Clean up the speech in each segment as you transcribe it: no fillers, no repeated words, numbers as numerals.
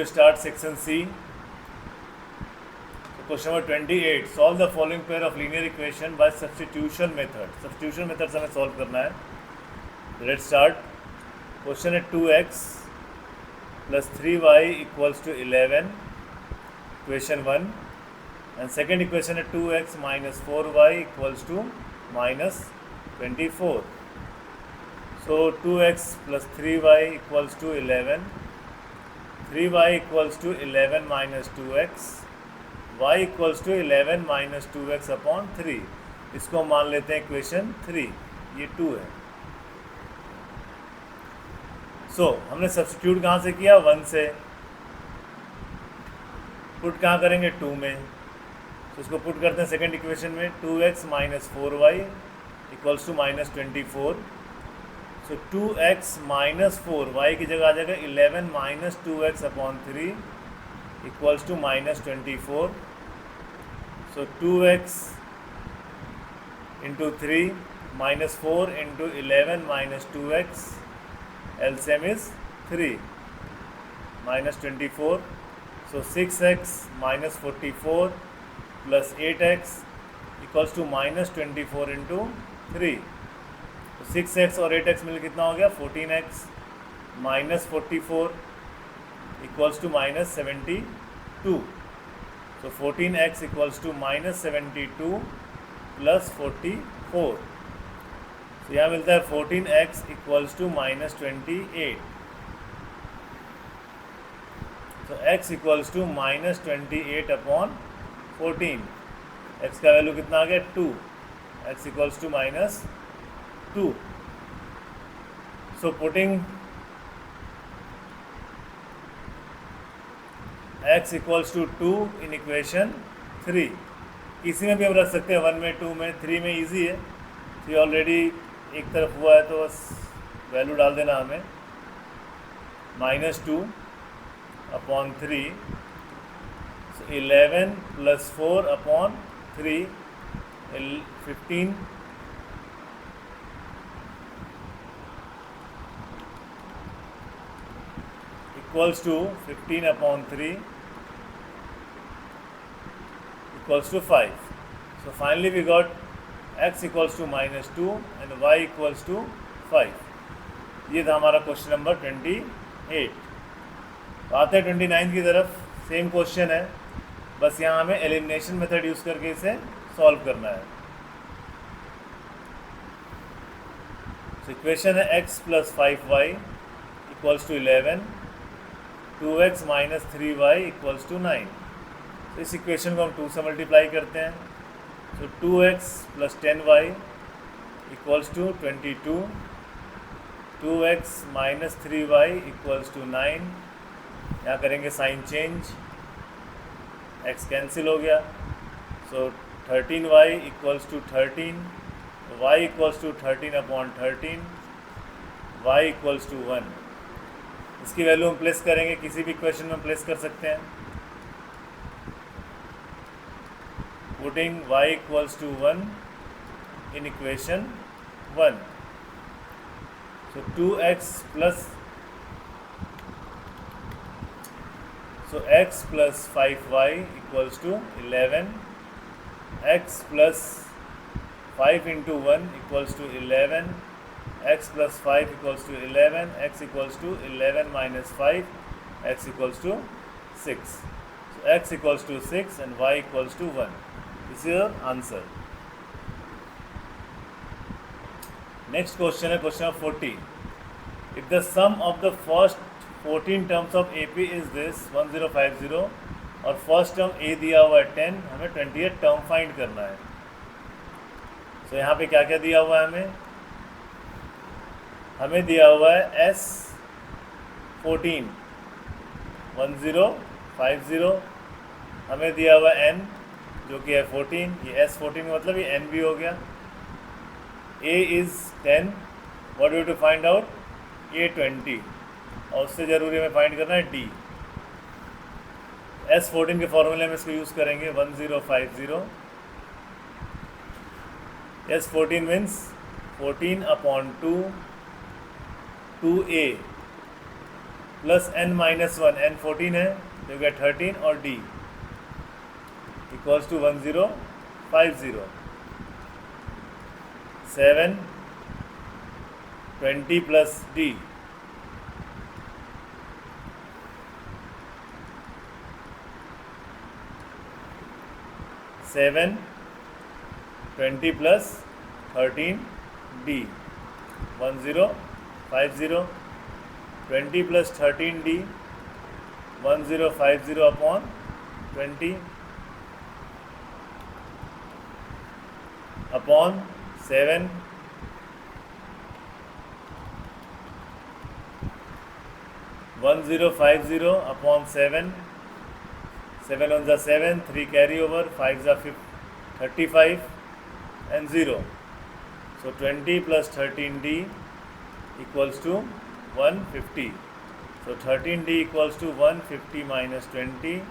to start section C. So question number 28. Solve the following pair of linear equation by substitution method. Substitution method से हमें solve करना है. Let's start. Question है 2x plus 3y equals to 11. Equation 1. And second equation है 2x minus 4y equals to minus 24. So 2x plus 3y equals to 11. 3y equals to 11 minus 2x. y equals to 11 minus 2x upon 3. इसको मान लेते हैं equation 3. ये 2 है. हमने substitute कहाँ से किया? 1 से. पुट कहाँ करेंगे? 2 में. इसको पुट करते हैं सेकंड इक्वेशन में. 2x minus 4y equals to minus 24. 2x minus 4 y की जगह आ जाएगा 11 minus 2x upon 3 equals to minus 24. 2x into 3 minus 4 into 11 minus 2x LCM is 3 minus 24. 6x minus 44 plus 8x equals to minus 24 into 3. 6x और 8x मिल कितना हो गया? 14x minus 44 equals to minus 72. 14x equals to minus 72 plus 44. यहाँ मिलता है 14x equals to minus 28. x equals to minus 28 upon 14. x का value कितना आ गया? 2. x equals to minus 2. Putting x equals to 2 in equation 3. इसी में भी हम रख सकते हैं 1 में, 2 में, 3 में इजी है. 3 ऑलरेडी एक तरफ हुआ है तो बस वैल्यू डाल देना हमें. -2 upon 3. 11 plus 4 upon 3 15 equals to 15 upon 3 equals to 5. So finally we got x equals to minus 2 and y equals to 5. ये था हमारा क्वेश्चन नंबर 28. तो आते हैं 29 की तरफ. सेम क्वेश्चन है, बस यहाँ हमें एलिमिनेशन मेथड यूज़ करके इसे सॉल्व करना है. इक्वेशन है x plus 5y equals to 11. 2x minus 3y equals to 9. तो इस इक्वेशन को हम 2 से मल्टीप्लाई करते हैं. 2x plus 10y equals to 22. 2x minus 3y equals to 9. यहाँ करेंगे साइन चेंज, x कैंसिल हो गया. 13y equals to 13. y equals to 13 upon 13. y equals to 1. इसकी वैल्यू हम प्लेस करेंगे, किसी भी इक्वेशन में प्लेस कर सकते हैं. Putting y equals to 1 in equation 1. 2x plus x plus 5y equals to 11. x plus 5 into 1 equals to 11. x plus 5 equals to 11. x equals to 11 minus 5. x equals to 6. So x equals to 6 and y equals to 1. This is your answer. Next question है question of 40. If the sum of the first 14 terms of AP is this 1050 और first term a दिया हुआ है 10, हमें 28 term find करना है. तो यहाँ पे क्या क्या दिया हुआ है? हमें दिया हुआ है S14 1050. हमें दिया हुआ है n जो कि है 14. ये S14 मतलब ये n भी हो गया. A is 10. What you to find out? A 20. और उससे ज़रूरी हमें फाइंड करना है D. S14 के फॉर्मूले में इसको यूज़ करेंगे 1050. S14 means 14 upon 2 2a plus n minus 1, n 14 है तो क्या 13 और d equals to 1050, 7 20 plus d 7 20 plus 13 d 1050, 20 plus 13 d 1050 upon 20 upon 7 1050 upon 7, 7 on the 7, 3 carry over, 5 the 35 and 0. So 20 plus 13d equals to 150. So 13d equals to 150 minus 20,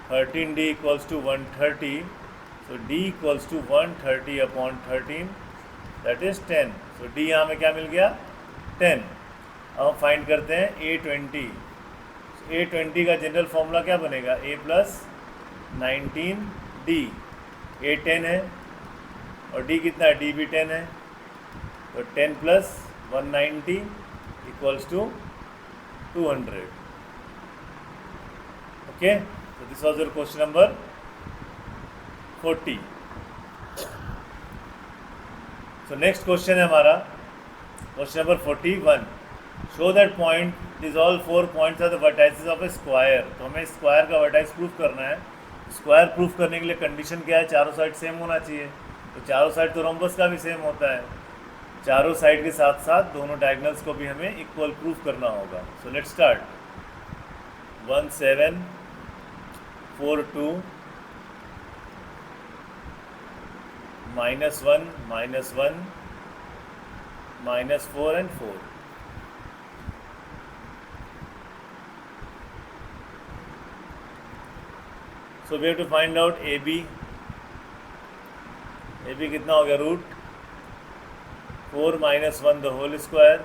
13d equals to 130. So d equals to 130 upon 13, that is 10. So d यहाँ में क्या मिल गया 10. अब हम find करते हैं A20. A20 का general formula क्या बनेगा a प्लस 19d. a 10 है और d कितना है, d भी 10 है, तो 10 प्लस 190 इक्वल्स टू 200. ओके, तो this was your question number 40. So next question है हमारा question number 41. Show that point is all 4 points are the vertices of a square. तो हमें स्क्वायर का वर्टाइस प्रूफ करना है. स्क्वायर प्रूफ करने के लिए कंडीशन क्या है, चारों साइड सेम होना चाहिए. तो चारों साइड तो रोम्बस का भी सेम होता है. चारों साइड के साथ साथ दोनों डायगोनल्स को भी हमें इक्वल प्रूफ करना होगा. So let's start. 1 7 4 2 -1 -1 -4 and 4. So we have to find out AB. AB कितना हो गया, root 4 minus 1 the whole square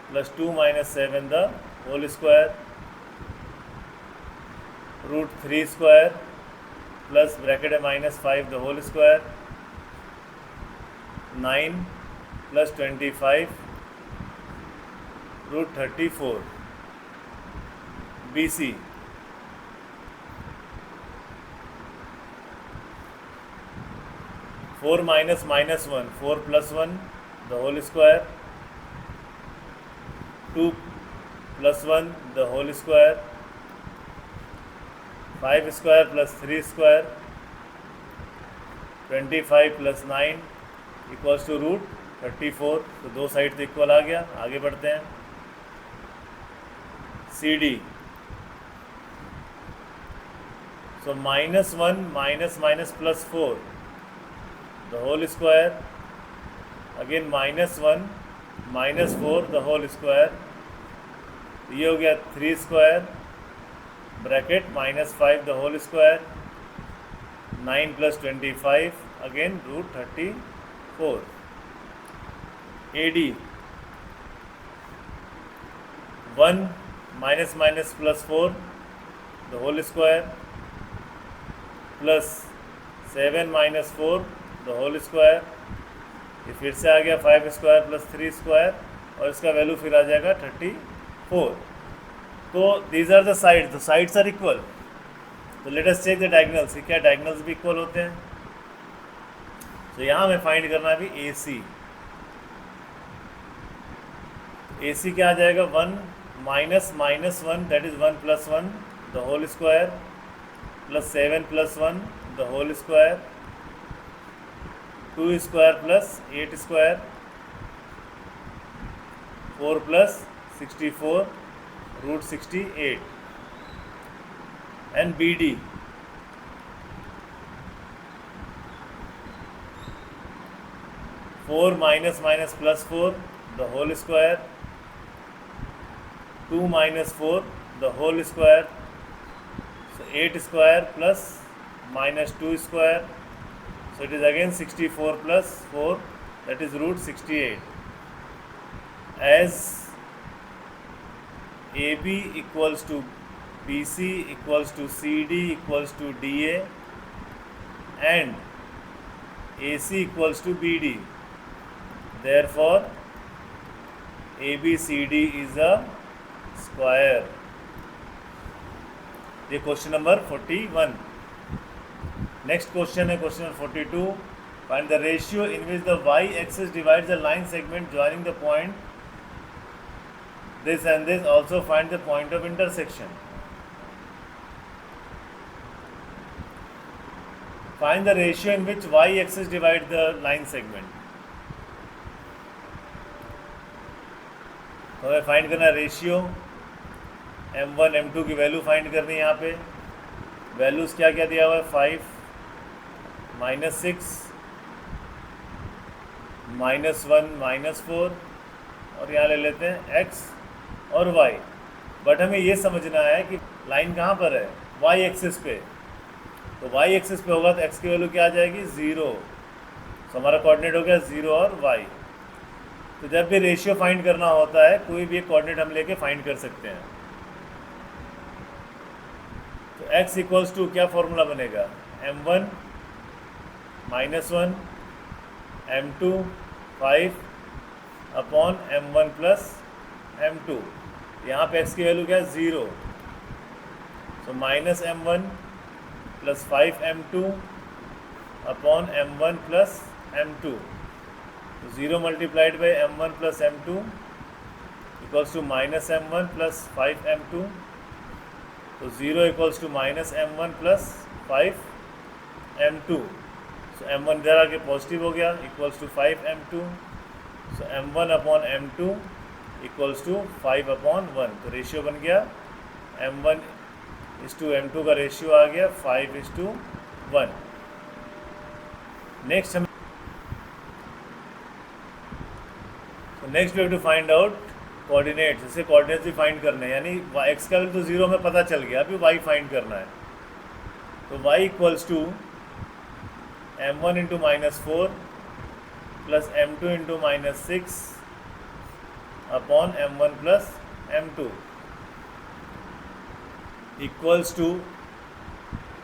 plus 2 minus 7 the whole square, root 3 square plus bracket minus 5 the whole square, 9 plus 25 root 34. BC 4 minus minus 1, 4 plus 1 the whole square, 2 plus 1 the whole square, 5 square plus 3 square, 25 plus 9 equals to root 34. तो दो side तो equal आ गया. आगे बढ़ते हैं. CD so -1 minus minus plus 4 the whole square, again -1 -4 the whole square. ये हो गया 3 square bracket -5 the whole square, 9 plus 25 again root 34. AD 1 minus minus plus 4 the whole square plus 7 minus 4 the whole square. ये फिर से आ गया 5 square plus 3 square और इसका value फिर आ जाएगा 34. तो these are the side, the sides are equal. तो let us check the diagonals. क्या डायगोनल्स भी इक्वल होते हैं? तो यहाँ हमें फाइंड करना है भी AC. AC क्या आ जाएगा 1 minus minus 1 that is 1 plus 1 the whole square plus 7 plus 1 the whole square, 2 square plus 8 square, 4 plus 64 root 68. And BD 4 minus minus plus 4 the whole square, 2 minus 4 the whole square, so 8 square plus minus 2 square, so it is again 64 plus 4 that is root 68. As AB equals to BC equals to CD equals to DA and AC equals to BD. Therefore, ABCD is a square. ये question number 41. Next question है question number 42. Find the ratio in which the y axis divides the line segment joining the point this and this. Also find the point of intersection. Find the ratio in which y-axis divides the line segment. तो हमें find करना ratio, m1 m2 की value find करनी है. यहाँ पे values क्या क्या दिया हुआ है, 5 -6 -1 -4 और यहाँ ले लेते हैं x और y. बट हमें ये समझना है कि लाइन कहाँ पर है, y एक्सिस पे. तो y एक्सिस पे होगा तो x की वैल्यू क्या आ जाएगी, 0. तो हमारा कोऑर्डिनेट हो गया 0 और y. तो जब भी रेशियो फाइंड करना होता है कोई भी एक कोऑर्डिनेट हम लेके फाइंड कर सकते हैं. तो x इक्वल्स टू क्या फॉर्मूला बनेगा, m1 -1 m2 5 upon m1 plus m2. यहाँ पे x की वैल्यू क्या है, 0. So -m1 plus 5m2 upon m1 plus m2. तो 0 multiplied by m1 plus m2 equals to -m1 plus 5m2. तो 0 equals to -m1 plus 5m2. So m1 इधर आके positive हो गया, equals to 5m2. So m1 upon m2 equals to 5 upon 1. तो ratio बन गया m1 इस टू m2 का रेशियो आ गया 5:1. नेक्स्ट हम next we have to find out coordinates. जैसे कोऑर्डिनेट्स भी फाइंड करने हैं, यानी x का वैल्यू तो 0 में पता चल गया, अभी y फाइंड करना है. तो y equals to m1 into -4 plus m2 into -6 upon m1 plus m2 equals to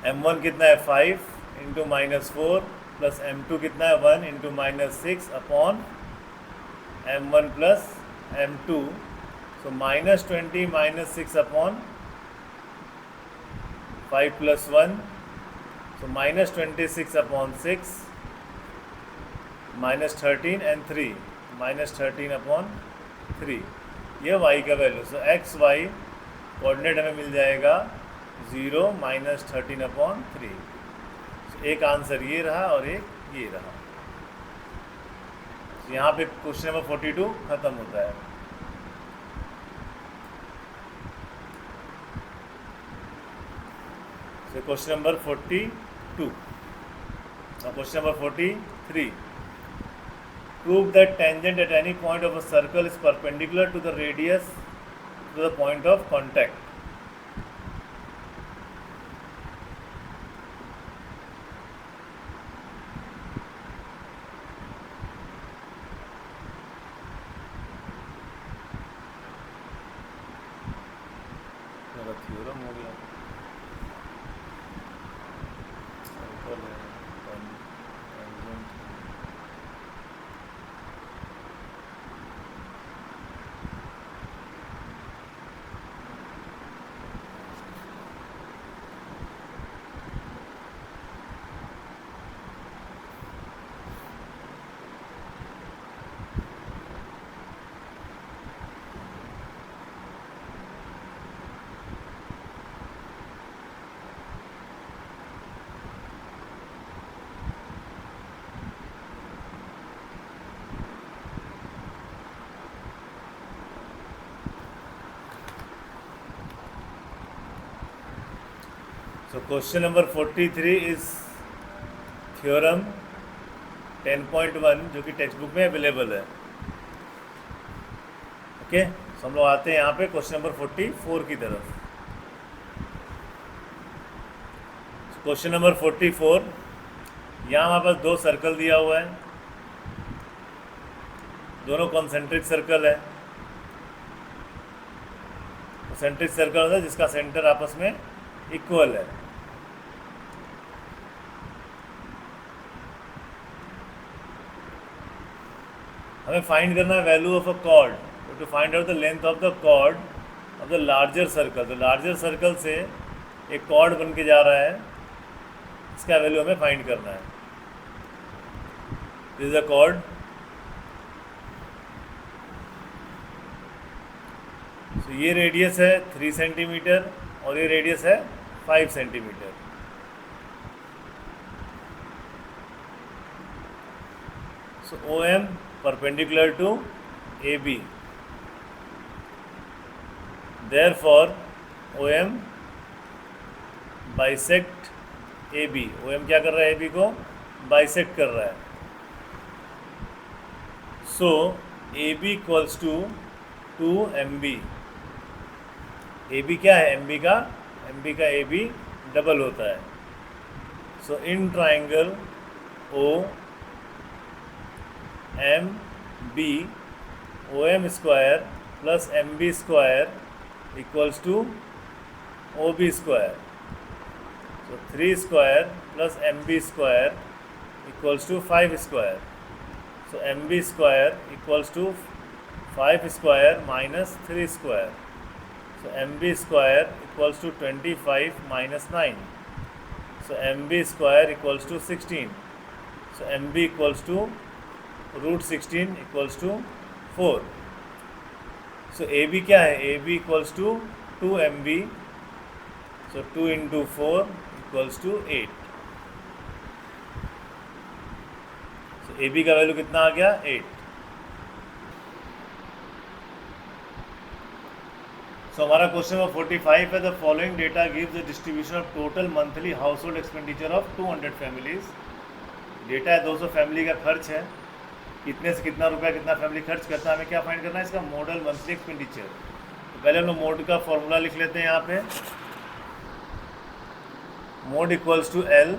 m1 कितना है 5 इंटू -4 प्लस m2 कितना है 1 into -6 upon m1 plus m2. So -20 -6 upon 5 plus 1. So -26 upon 6 -13 and 3 -13 upon 3. ये y का value. सो x Y coordinate हमें मिल जाएगा 0 -13 upon 3. एक answer ये रहा और एक ये रहा. यहाँ पे क्वेश्चन नंबर 42 खत्म होता है. So question number 42. Now question number 43. Prove that tangent at any point of a circle is perpendicular to the radius to the point of contact. Theorem हो गया. So question number 43 is theorem 10.1 जो कि text book में available है. Okay, तो हम लोग आते हैं यहाँ पे क्वेश्चन नंबर 44 की तरफ. क्वेश्चन नंबर 44, यहाँ हमारे पास दो सर्कल दिया हुआ है, दोनों कॉन्सेंट्रिक सर्कल है. सेंट्रिक सर्कल होता है जिसका सेंटर आपस में इक्वल है। हमें फाइंड करना है value of a chord, to find out the length of the chord of the larger circle. तो लार्जर सर्कल से एक कॉर्ड बन के जा रहा है, इसका वैल्यू हमें फाइंड करना है। दिस इज अ कॉर्ड, तो ये रेडियस है 3 सेंटीमीटर और ये रेडियस है 5 centimetre. So OM perpendicular to AB, therefore OM bisect AB। OM क्या कर रहा है, AB को बाइसेक्ट कर रहा है। So AB equals to 2MB। AB क्या है, MB का AB डबल होता है। So in triangle OMB, OM square plus MB square equals to OB square. So 3 square plus MB square equals to 5 square. So MB square equals to 5 square minus 3 square. So MB square equals to 25 minus 9। So MB square equals to 16। So MB equals to √16 equals to 4। So AB क्या है, AB equals to 2MB। So 2 into 4 equals to 8। So AB का value कितना आ गया, 8। सो हमारा question number 45 है, the following data gives the distribution of total monthly house hold expenditure of 200 families. Data है 200 family का खर्च है, कितने से कितना रुपया कितना फैमिली खर्च करता है, हमें क्या फाइंड करना है, इसका मॉडल मंथली एक्सपेंडिचर। तो पहले हम लोग मोड का फॉर्मूला लिख लेते हैं यहाँ पे। Mode equals to L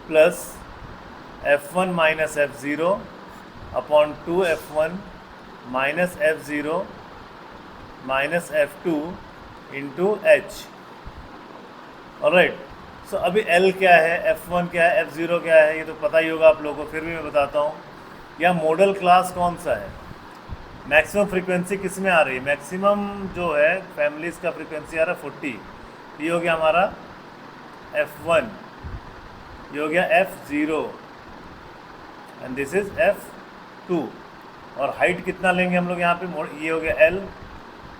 plus F1 minus F0 upon 2F1 minus F0 minus F2 into H। Alright, so अभी L क्या है, F1 क्या है, F0 क्या है, ये तो पता ही होगा आप लोगों को, फिर भी मैं बताता हूँ। या मॉडल क्लास कौन सा है, मैक्सिमम फ्रीक्वेंसी किस में आ रही है, मैक्सिमम जो है फैमिलीज़ का फ्रीक्वेंसी आ रहा है 40। ये हो गया हमारा F1, ये हो गया F0 and this is F2। और हाइट कितना लेंगे हम लोग यहाँ पे, ये हो गया L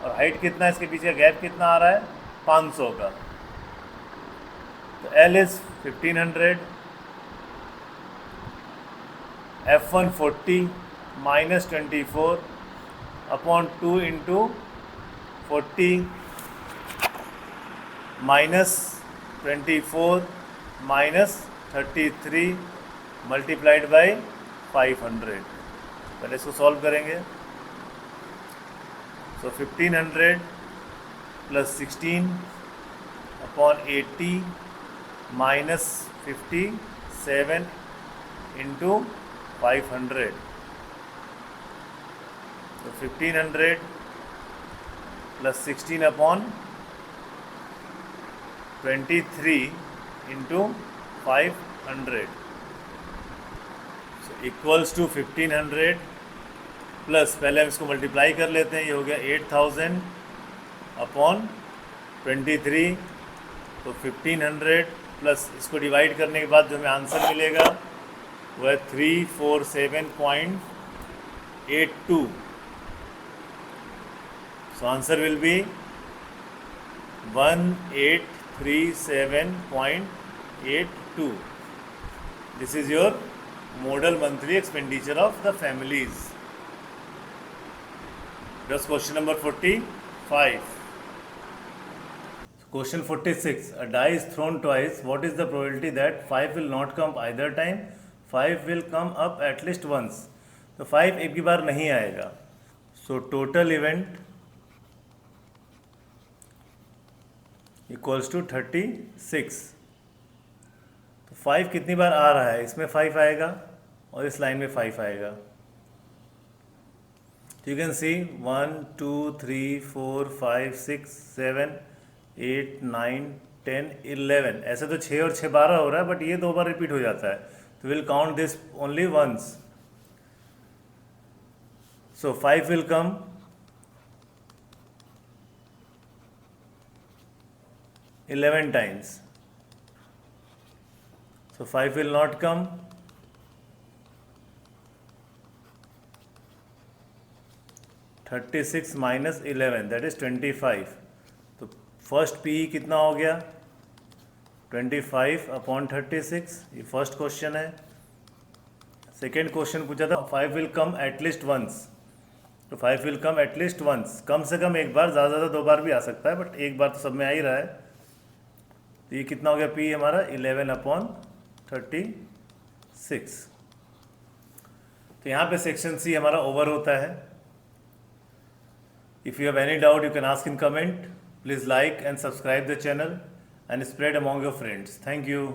और हाइट कितना, इसके पीछे गैप कितना आ रहा है, 500 का। तो L is 1500, F1 40 minus 24 upon 2 into 40 minus 24 minus 33 multiplied by 500। पहले इसको सॉल्व करेंगे। So 1500 plus 16 upon 80 minus 57 into 500। तो 1500 plus 16 upon 23 into 500 equals to 1500 plus, पहले हम इसको मल्टीप्लाई कर लेते हैं, ये हो गया 8000 अपॉन 23। तो 1500 प्लस इसको डिवाइड करने के बाद जो हमें आंसर मिलेगा वो है 347.82। So answer will be 1837.82। This is your model monthly expenditure of the families. That's question number 45. Question 46. A die is thrown twice. What is the probability that 5 will not come either time? 5 will come up at least once. तो 5 एक भी बार नहीं आएगा। So total event equals to 36. तो 5 कितनी बार आ रहा है, इसमें 5 आएगा और इस लाइन में 5 आएगा। तो यू कैन सी 1 2 3 4 5 6 7 8 9 10 11, ऐसे तो 6 और 6 12 हो रहा है, बट ये 2 बार रिपीट हो जाता है, तो will count this only once. So 5 will come, 11 times. So 5 will not come. 36 minus 11, that is 25. तो फर्स्ट पी कितना हो गया? 25 अपॉन 36. ये फर्स्ट क्वेश्चन है. सेकेंड क्वेश्चन पूछा था 5 विल कम एटलीस्ट वंस. तो 5 विल कम एटलीस्ट वंस, कम से कम एक बार, ज़्यादा ज़्यादा 2 बार भी आ सकता है, बट एक बार तो सब में आ ही रहा है. तो ये कितना हो गया पी हमारा? 11 अपॉन 36. तो यहाँ पे सेक्शन सी हमारा ओवर होता है. If you have any doubt you can ask in comment. Please like and subscribe the channel and spread among your friends. Thank you.